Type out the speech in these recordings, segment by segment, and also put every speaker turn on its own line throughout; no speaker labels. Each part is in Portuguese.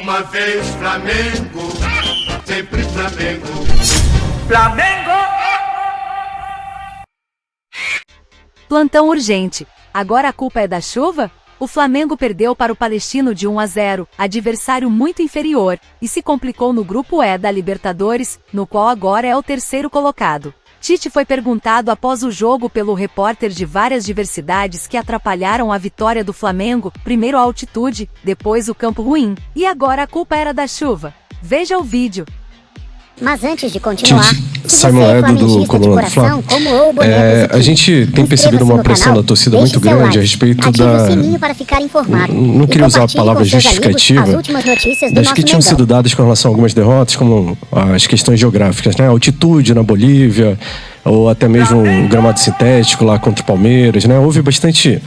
Uma vez Flamengo, sempre Flamengo.
Flamengo!
Plantão urgente. Agora a culpa é da chuva? O Flamengo perdeu para o Palestino de 1-0, adversário muito inferior, e se complicou no grupo E da Libertadores, no qual agora é o terceiro colocado. Tite foi perguntado após o jogo pelo repórter de várias diversidades que atrapalharam a vitória do Flamengo, primeiro a altitude, depois o campo ruim, e agora a culpa era da chuva. Veja o vídeo.
Mas antes de continuar,
Simon Edo do Coluna do Fla. A gente tem percebido uma pressão da torcida muito grande a respeito da... Não queria usar a palavra justificativa das que tinham sido dadas com relação a algumas derrotas, como as questões geográficas, né? A altitude na Bolívia, ou até mesmo o gramado sintético lá contra o Palmeiras, né? Houve bastante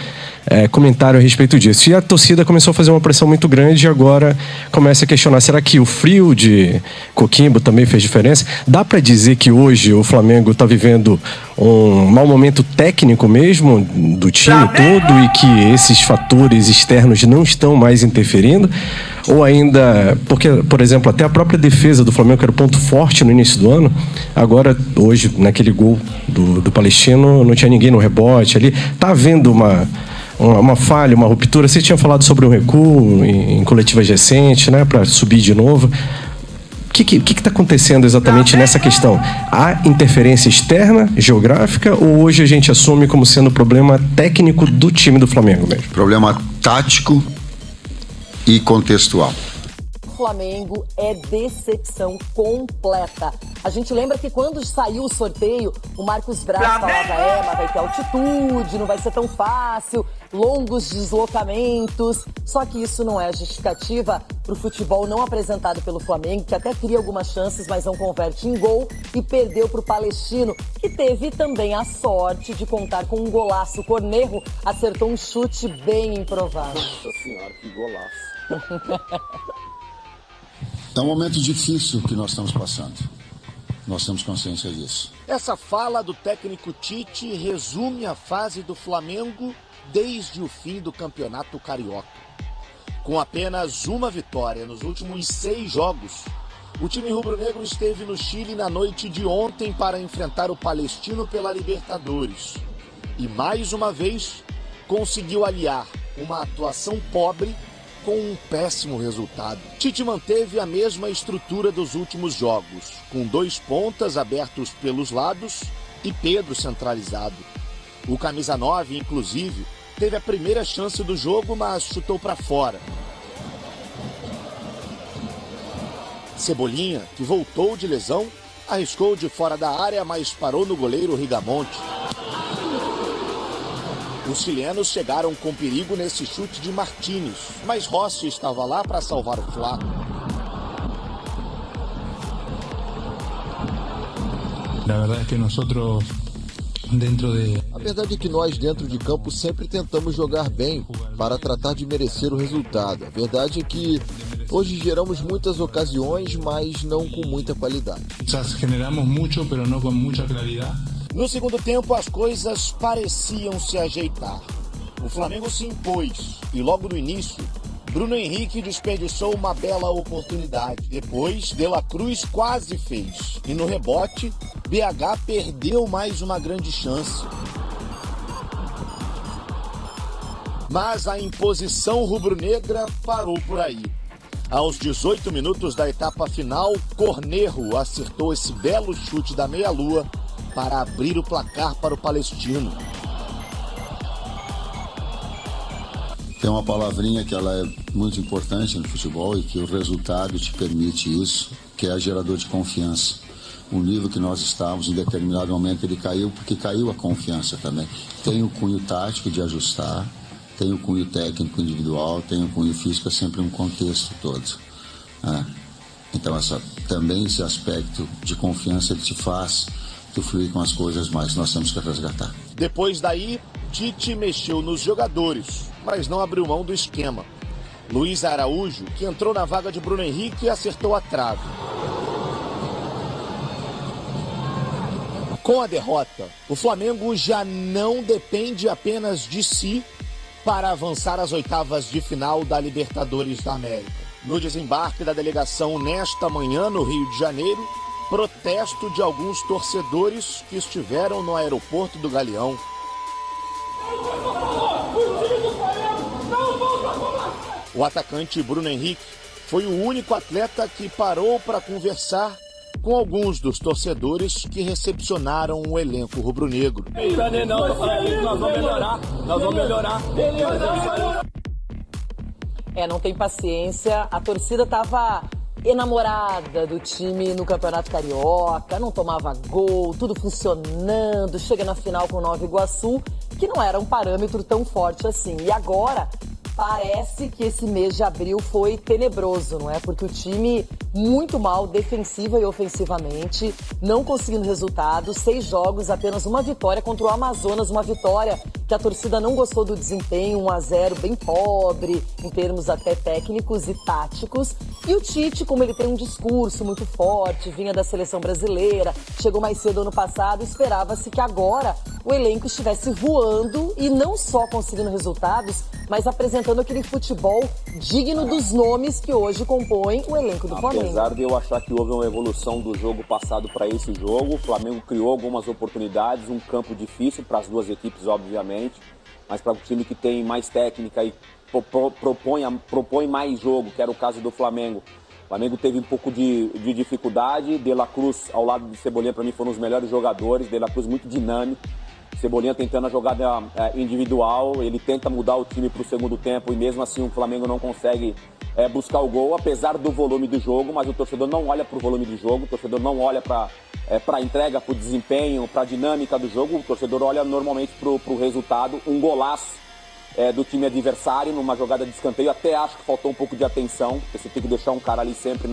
comentário a respeito disso. E a torcida começou a fazer uma pressão muito grande e agora começa a questionar, será que o frio de Coquimbo também fez diferença? Dá para dizer que hoje o Flamengo está vivendo um mau momento técnico mesmo do time todo e que esses fatores externos não estão mais interferindo? Ou ainda, porque, por exemplo, até a própria defesa do Flamengo, que era o ponto forte no início do ano, agora, hoje, naquele gol do Palestino, não tinha ninguém no rebote ali. Tá havendo uma falha, uma ruptura. Você tinha falado sobre um recuo em coletivas recentes, né, para subir de novo. O que está acontecendo exatamente nessa questão? Há interferência externa, geográfica, ou hoje a gente assume como sendo problema técnico do time do Flamengo mesmo?
Problema tático e contextual.
Flamengo é decepção completa. A gente lembra que quando saiu o sorteio, o Marcos Braz falava, mas vai ter altitude, não vai ser tão fácil, longos deslocamentos. Só que isso não é justificativa para o futebol não apresentado pelo Flamengo, que até cria algumas chances, mas não converte em gol, e perdeu para o Palestino, que teve também a sorte de contar com um golaço. O Cornejo acertou um chute bem improvável.
Nossa senhora, que golaço.
É um momento difícil que nós estamos passando. Nós temos consciência disso.
Essa fala do técnico Tite resume a fase do Flamengo desde o fim do Campeonato Carioca. Com apenas uma vitória nos últimos 6 jogos, o time rubro-negro esteve no Chile na noite de ontem para enfrentar o Palestino pela Libertadores. E mais uma vez conseguiu aliar uma atuação pobre com um péssimo resultado. Tite manteve a mesma estrutura dos últimos jogos, com 2 pontas abertos pelos lados e Pedro centralizado. O camisa 9, inclusive, teve a primeira chance do jogo, mas chutou para fora. Cebolinha, que voltou de lesão, arriscou de fora da área, mas parou no goleiro Rigamonte. Os chilenos chegaram com perigo nesse chute de Martínez, mas Rossi estava lá para salvar o Fla.
A verdade é que nós dentro de campo sempre tentamos jogar bem para tratar de merecer o resultado. A verdade é que hoje geramos muitas ocasiões, mas não com muita qualidade.
Generamos muito, mas não com muita claridade. No segundo tempo, as coisas pareciam se ajeitar. O Flamengo se impôs e logo no início, Bruno Henrique desperdiçou uma bela oportunidade. Depois, De La Cruz quase fez. E no rebote, BH perdeu mais uma grande chance. Mas a imposição rubro-negra parou por aí. Aos 18 minutos da etapa final, Cornejo acertou esse belo chute da meia-lua para abrir o placar para o Palestino.
Tem uma palavrinha que ela é muito importante no futebol e que o resultado te permite isso, que é gerador de confiança. O nível que nós estávamos, em determinado momento, ele caiu porque caiu a confiança também. Tem o cunho tático de ajustar, tem o cunho técnico individual, tem o cunho físico, é sempre um contexto todo. Então, também esse aspecto de confiança ele te faz fluir com as coisas, mas nós temos que resgatar.
Depois daí, Tite mexeu nos jogadores, mas não abriu mão do esquema. Luiz Araújo, que entrou na vaga de Bruno Henrique, acertou a trave. Com a derrota, o Flamengo já não depende apenas de si para avançar às oitavas de final da Libertadores da América. No desembarque da delegação nesta manhã no Rio de Janeiro, protesto de alguns torcedores que estiveram no aeroporto do Galeão. O atacante Bruno Henrique foi o único atleta que parou para conversar com alguns dos torcedores que recepcionaram o elenco rubro-negro.
Nós vamos melhorar. Não tem paciência. A torcida estava enamorada do time no Campeonato Carioca, não tomava gol, tudo funcionando, chega na final com o Nova Iguaçu, que não era um parâmetro tão forte assim. E agora parece que esse mês de abril foi tenebroso, não é? Porque o time muito mal, defensiva e ofensivamente, não conseguindo resultado, 6 jogos, apenas uma vitória contra o Amazonas, uma vitória que a torcida não gostou do desempenho, 1-0 bem pobre, em termos até técnicos e táticos. E o Tite, como ele tem um discurso muito forte, vinha da seleção brasileira, chegou mais cedo ano passado, esperava-se que agora o elenco estivesse voando e não só conseguindo resultados, mas apresentando aquele futebol digno dos nomes que hoje compõem o elenco do Flamengo.
Apesar de eu achar que houve uma evolução do jogo passado para esse jogo, o Flamengo criou algumas oportunidades, um campo difícil para as duas equipes, obviamente, mas para o time que tem mais técnica e propõe mais jogo, que era o caso do Flamengo. O Flamengo teve um pouco de dificuldade. De La Cruz, ao lado de Cebolinha, para mim foram os melhores jogadores. De La Cruz muito dinâmico. Cebolinha tentando a jogada individual, ele tenta mudar o time para o segundo tempo e mesmo assim o Flamengo não consegue buscar o gol, apesar do volume do jogo, mas o torcedor não olha para o volume do jogo, o torcedor não olha para a entrega, para o desempenho, para a dinâmica do jogo, o torcedor olha normalmente para o resultado, um golaço do time adversário numa jogada de escanteio. Até acho que faltou um pouco de atenção, porque você tem que deixar um cara ali sempre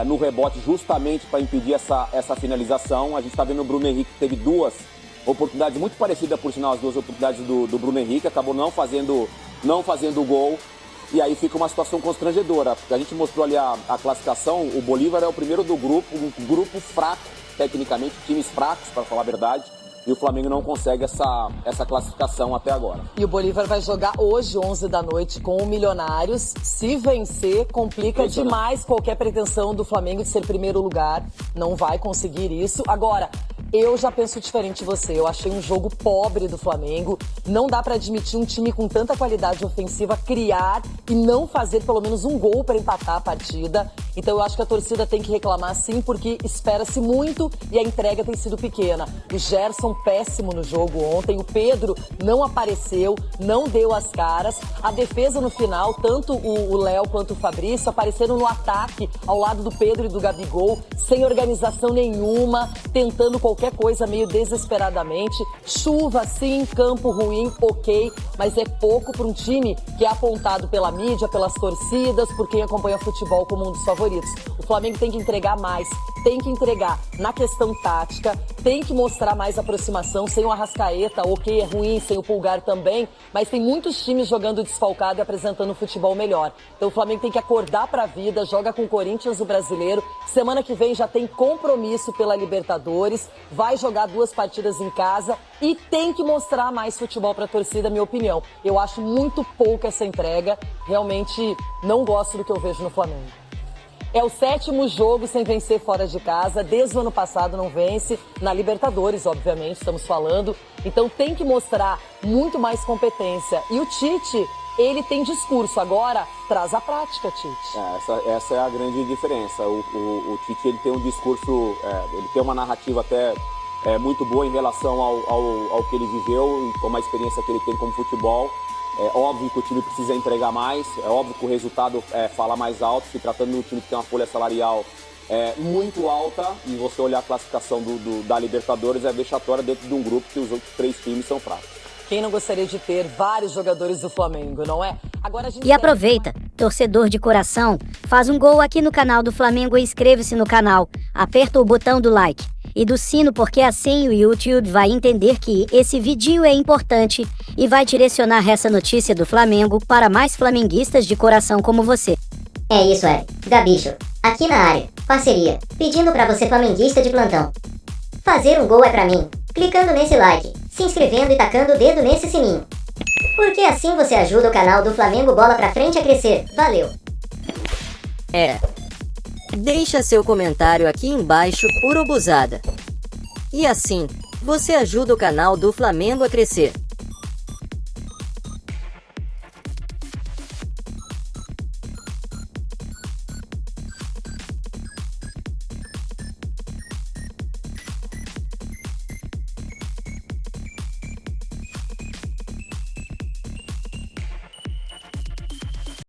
no rebote justamente para impedir essa finalização. A gente está vendo o Bruno Henrique que teve 2 oportunidades muito parecidas, por sinal, as 2 oportunidades do Bruno Henrique, acabou não fazendo o gol, e aí fica uma situação constrangedora, porque a gente mostrou ali a classificação, o Bolívar é o primeiro do grupo, um grupo fraco, tecnicamente, times fracos, para falar a verdade, e o Flamengo não consegue essa classificação até agora.
E o Bolívar vai jogar hoje, 11 da noite, com o Milionários. Se vencer, complica demais qualquer pretensão do Flamengo de ser primeiro lugar. Não vai conseguir isso. Agora, eu já penso diferente de você. Eu achei um jogo pobre do Flamengo. Não dá pra admitir um time com tanta qualidade ofensiva criar e não fazer pelo menos um gol pra empatar a partida. Então eu acho que a torcida tem que reclamar sim, porque espera-se muito e a entrega tem sido pequena. O Gerson péssimo no jogo ontem, o Pedro não apareceu, não deu as caras. A defesa no final, tanto o Léo quanto o Fabrício apareceram no ataque ao lado do Pedro e do Gabigol, sem organização nenhuma, tentando qualquer coisa meio desesperadamente. Chuva sim, campo ruim, ok, mas é pouco para um time que é apontado pela mídia, pelas torcidas, por quem acompanha futebol como um dos favoritos. O Flamengo tem que entregar mais, tem que entregar na questão tática, tem que mostrar mais aproximação, sem o Arrascaeta, ok, é ruim, sem o Pulgar também, mas tem muitos times jogando desfalcado e apresentando futebol melhor. Então o Flamengo tem que acordar pra vida, joga com o Corinthians, o brasileiro, semana que vem já tem compromisso pela Libertadores, vai jogar 2 partidas em casa e tem que mostrar mais futebol pra torcida, minha opinião. Eu acho muito pouco essa entrega, realmente não gosto do que eu vejo no Flamengo. É o 7º jogo sem vencer fora de casa, desde o ano passado não vence, na Libertadores, obviamente, estamos falando. Então tem que mostrar muito mais competência. E o Tite, ele tem discurso, agora traz a prática, Tite.
Essa é a grande diferença. O Tite, ele tem um discurso, ele tem uma narrativa até muito boa em relação ao que ele viveu e com a experiência que ele tem como futebol. É óbvio que o time precisa entregar mais, é óbvio que o resultado fala mais alto, se tratando de um time que tem uma folha salarial muito alta, e você olhar a classificação da Libertadores é vexatória dentro de um grupo que os outros 3 times são fracos.
Quem não gostaria de ter vários jogadores do Flamengo, não é? Agora a gente
E aproveita, torcedor de coração, faz um gol aqui no canal do Flamengo e inscreva-se no canal, aperta o botão do like e do sino, porque assim o YouTube vai entender que esse vídeo é importante e vai direcionar essa notícia do Flamengo para mais flamenguistas de coração como você.
É isso aí, Gabicho, aqui na área, parceria, pedindo pra você flamenguista de plantão. Fazer um gol é pra mim, clicando nesse like, se inscrevendo e tacando o dedo nesse sininho. Porque assim você ajuda o canal do Flamengo Bola Pra Frente a crescer, valeu!
Deixa seu comentário aqui embaixo, urubuzada. E assim, você ajuda o canal do Flamengo a crescer.